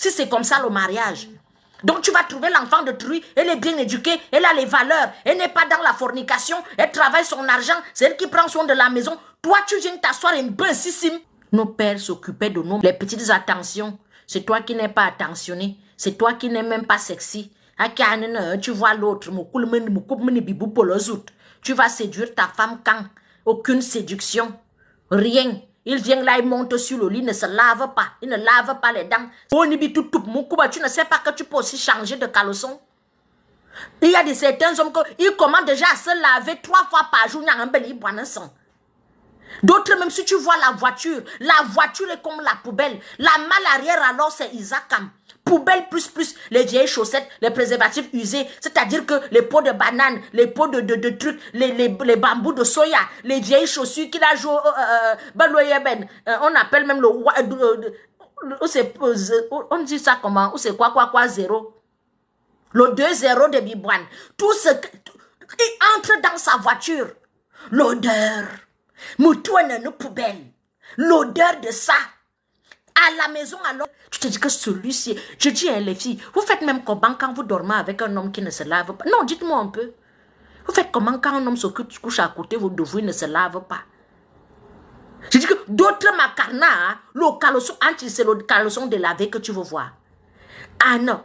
Si c'est comme ça le mariage. Donc tu vas trouver l'enfant de Truy, elle est bien éduquée, elle a les valeurs, elle n'est pas dans la fornication, elle travaille son argent, c'est elle qui prend soin de la maison. Toi tu viens t'asseoir un bensissime. Nos pères s'occupaient de nous, les petites attentions. C'est toi qui n'es pas attentionné, c'est toi qui n'es même pas sexy. Tu vois l'autre, tu vas séduire ta femme quand? Aucune séduction, rien. Il vient là, il monte sur le lit, il ne se lave pas. Il ne lave pas les dents. Tu ne sais pas que tu peux aussi changer de caleçon. Il y a certains hommes qui commencent déjà à se laver 3 fois par jour. D'autres, même si tu vois la voiture est comme la poubelle. La malle arrière, alors, c'est Isakam. Poubelle plus, les vieilles chaussettes, les préservatifs usés, c'est-à-dire que les pots de banane, les pots de trucs, les bambous de soya, les vieilles chaussures qu'il a joué, on appelle même on dit ça comment, ou c'est quoi, zéro. Le 2-0 de Bibouane. Tout ce il entre dans sa voiture. L'odeur. Moutouane nos poubelles. L'odeur de ça. À la maison, alors, tu te dis que celui-ci, je dis à les filles, vous faites même comment quand vous dormez avec un homme qui ne se lave pas? Non, dites-moi un peu. Vous faites comment quand un homme se couche à côté de vous, il ne se lave pas? Je dis que d'autres macarnas, le caleçon, c'est le caleçon de laver que tu veux voir. Ah non,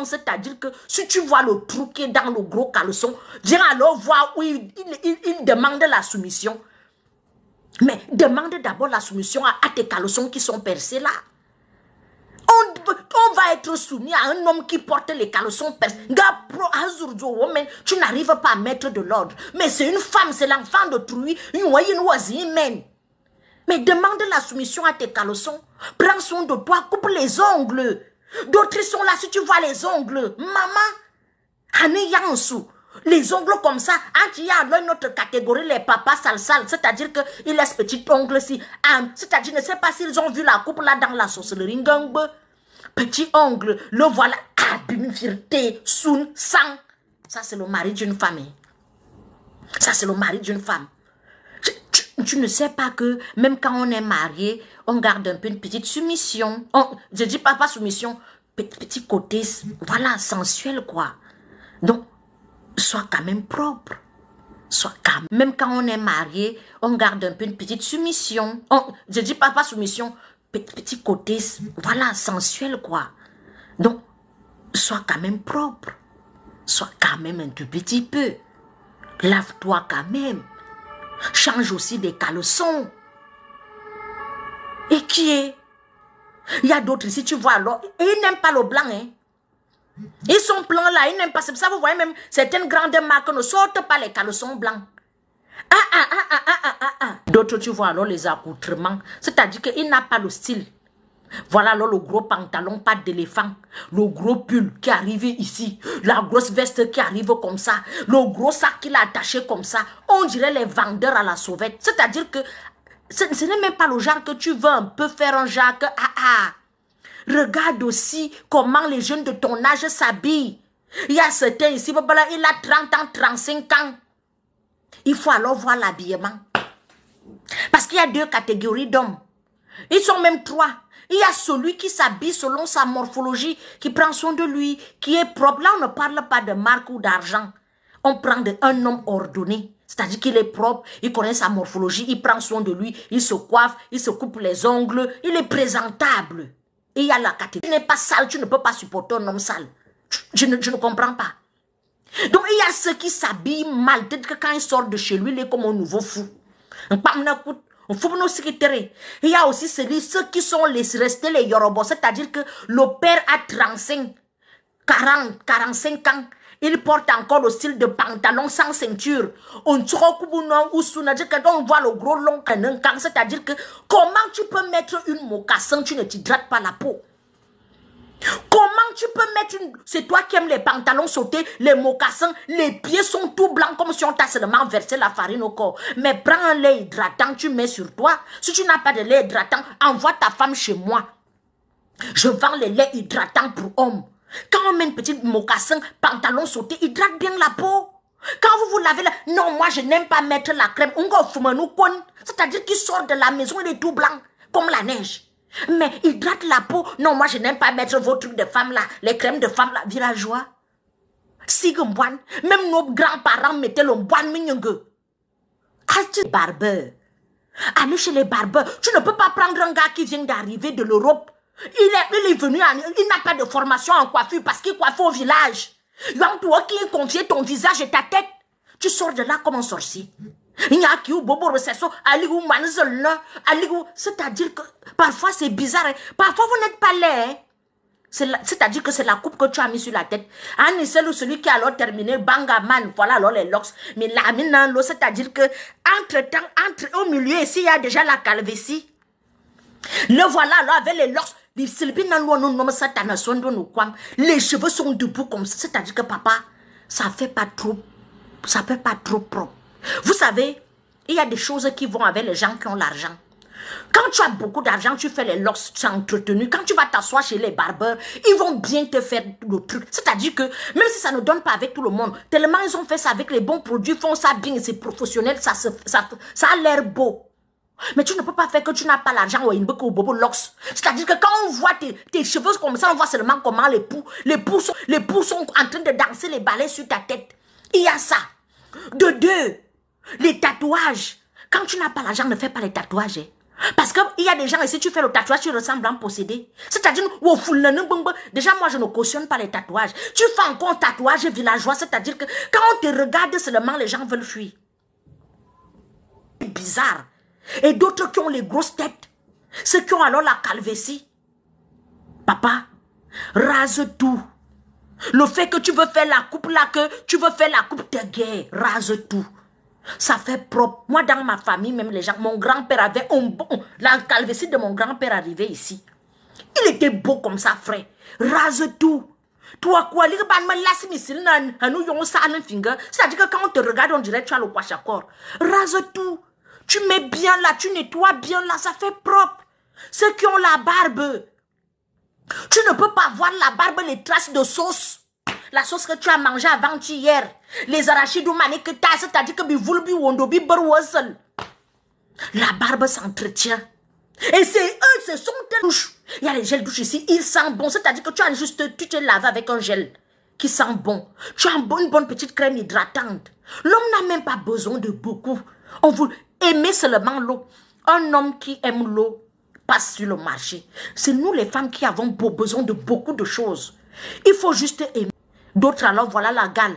c'est-à-dire que si tu vois le trou qui est dans le gros caleçon, viens alors voir où il demande la soumission. Mais demande d'abord la soumission à tes caleçons qui sont percés là. On va être soumis à un homme qui porte les caleçons percés. Tu n'arrives pas à mettre de l'ordre. Mais c'est une femme, c'est l'enfant de Truy. Mais demande la soumission à tes caleçons. Prends soin de toi, coupe les ongles. D'autres sont là, si tu vois les ongles. Maman, les ongles comme ça, il y a une autre catégorie, les papas sales, c'est-à-dire qu'ils laissent petit ongle ici. C'est-à-dire, je ne sais pas s'ils ont vu la coupe là dans la sorcellerie. Petit ongle, le voilà, fierté, soun, sang. Ça, c'est le mari d'une femme. Ça, c'est le mari d'une femme. Tu ne sais pas que même quand on est marié, on garde un peu une petite soumission. Je dis pas soumission, petit côté, voilà, sensuel quoi. Donc, sois quand même propre. Même quand on est marié, on garde un peu une petite soumission. Je dis pas soumission, petit côté, voilà, sensuel quoi. Donc, sois quand même propre. Sois quand même un tout petit peu. Lave-toi quand même. Change aussi des caleçons. Et qui est? Il y a d'autres ici, tu vois alors, et ils n'aiment pas le blanc, hein. Ils sont blancs là, ils n'aiment pas. C'est pour ça vous voyez même certaines grandes marques ne sortent pas les caleçons blancs. D'autres, tu vois alors les accoutrements. C'est-à-dire qu'il n'a pas le style. Voilà alors le gros pantalon, pas d'éléphant. Le gros pull qui arrive ici. La grosse veste qui arrive comme ça. Le gros sac qu'il a attaché comme ça. On dirait les vendeurs à la sauvette. C'est-à-dire que ce n'est même pas le genre que tu veux un peu faire un genre que regarde aussi comment les jeunes de ton âge s'habillent. Il y a certains ici, il a 30 ans, 35 ans. Il faut alors voir l'habillement. Parce qu'il y a 2 catégories d'hommes. Ils sont même 3. Il y a celui qui s'habille selon sa morphologie, qui prend soin de lui, qui est propre. Là, on ne parle pas de marque ou d'argent. On prend un homme ordonné. C'est-à-dire qu'il est propre, il connaît sa morphologie, il prend soin de lui, il se coiffe, il se coupe les ongles, il est présentable. Et il y a la catégorie. Tu n'es pas sale, tu ne peux pas supporter un homme sale. Je ne comprends pas. Donc il y a ceux qui s'habillent mal. Peut-être que quand ils sortent de chez lui, il est comme un nouveau fou. Il y a aussi ceux qui sont restés les Yorobos. C'est-à-dire que le père a 35, 40, 45 ans. Il porte encore le style de pantalon sans ceinture. On voit le gros long canon. C'est-à-dire que comment tu peux mettre une mocassin, tu ne t'hydrates pas la peau. Comment tu peux mettre une... C'est toi qui aimes les pantalons sautés, les mocassins, les pieds sont tout blancs comme si on t'a seulement versé la farine au corps. Mais prends un lait hydratant, tu mets sur toi. Si tu n'as pas de lait hydratant, envoie ta femme chez moi. Je vends les laits hydratants pour hommes. Quand on met une petite mocassin, pantalon sauté, hydrate bien la peau. Quand vous lavez, non, moi je n'aime pas mettre la crème. C'est-à-dire qu'il sort de la maison, il est tout blanc, comme la neige. Mais hydrate la peau. Non, moi je n'aime pas mettre vos trucs de femmes là, les crèmes de femmes là, villageois. Sigumboine, même nos grands-parents mettaient le boine mignongue. Allez barbeur. Allez chez les barbeurs. Tu ne peux pas prendre un gars qui vient d'arriver de l'Europe. Il est venu, il n'a pas de formation en coiffure parce qu'il coiffe au village. Yang toi qui confié ton visage et ta tête. Tu sors de là comme un sorcier. C'est-à-dire que parfois c'est bizarre. Parfois vous n'êtes pas laid. C'est-à-dire que c'est la coupe que tu as mis sur la tête. C'est celui qui a alors terminé Bangaman. Voilà alors les locks. Mais là, c'est-à-dire que entre au milieu ici, il y a déjà la calvitie. Le voilà alors avec les locks. Les cheveux sont debout comme ça. C'est-à-dire que papa, ça fait pas trop propre. Vous savez, il y a des choses qui vont avec les gens qui ont l'argent. Quand tu as beaucoup d'argent, tu fais les locks, tu es entretenu. Quand tu vas t'asseoir chez les barbeurs, ils vont bien te faire le truc. C'est-à-dire que, même si ça ne donne pas avec tout le monde, tellement ils ont fait ça avec les bons produits, font ça bien, c'est professionnel, ça a l'air beau. Mais tu ne peux pas faire que tu n'as pas l'argent ou bobo locks. C'est-à-dire que quand on voit tes cheveux comme ça, on voit seulement comment les poux sont en train de danser les balais sur ta tête. Il y a ça. De deux, les tatouages. Quand tu n'as pas l'argent, ne fais pas les tatouages. Parce qu'il y a des gens, et si tu fais le tatouage, tu ressembles à un possédé. C'est-à-dire, déjà moi je ne cautionne pas les tatouages. Tu fais encore un tatouage villageois, c'est-à-dire que quand on te regarde seulement, les gens veulent fuir. C'est bizarre. Et d'autres qui ont les grosses têtes, ceux qui ont alors la calvitie. Papa, rase tout. Le fait que tu veux faire la coupe là, que tu veux faire la coupe de guerre, rase tout. Ça fait propre. Moi, dans ma famille, même les gens, mon grand-père avait un bon... La calvitie de mon grand-père arrivait ici. Il était beau comme ça, frère. Rase tout. Toi, quoi, c'est-à-dire que quand on te regarde, on dirait que tu as le kwachakor. Rase tout. Tu mets bien là, tu nettoies bien là, ça fait propre. Ceux qui ont la barbe, tu ne peux pas voir la barbe, les traces de sauce. La sauce que tu as mangée avant-hier. Les arachides ou mané que tu as, c'est-à-dire que la barbe s'entretient. Et c'est eux, ce sont tes douches. Il y a les gels douches ici, ils sentent bon. C'est-à-dire que tu as juste, tu te laves avec un gel qui sent bon. Tu as une bonne petite crème hydratante. L'homme n'a même pas besoin de beaucoup. On vous aimez seulement l'eau. Un homme qui aime l'eau passe sur le marché. C'est nous les femmes qui avons besoin de beaucoup de choses. Il faut juste aimer. D'autres alors, voilà la gale.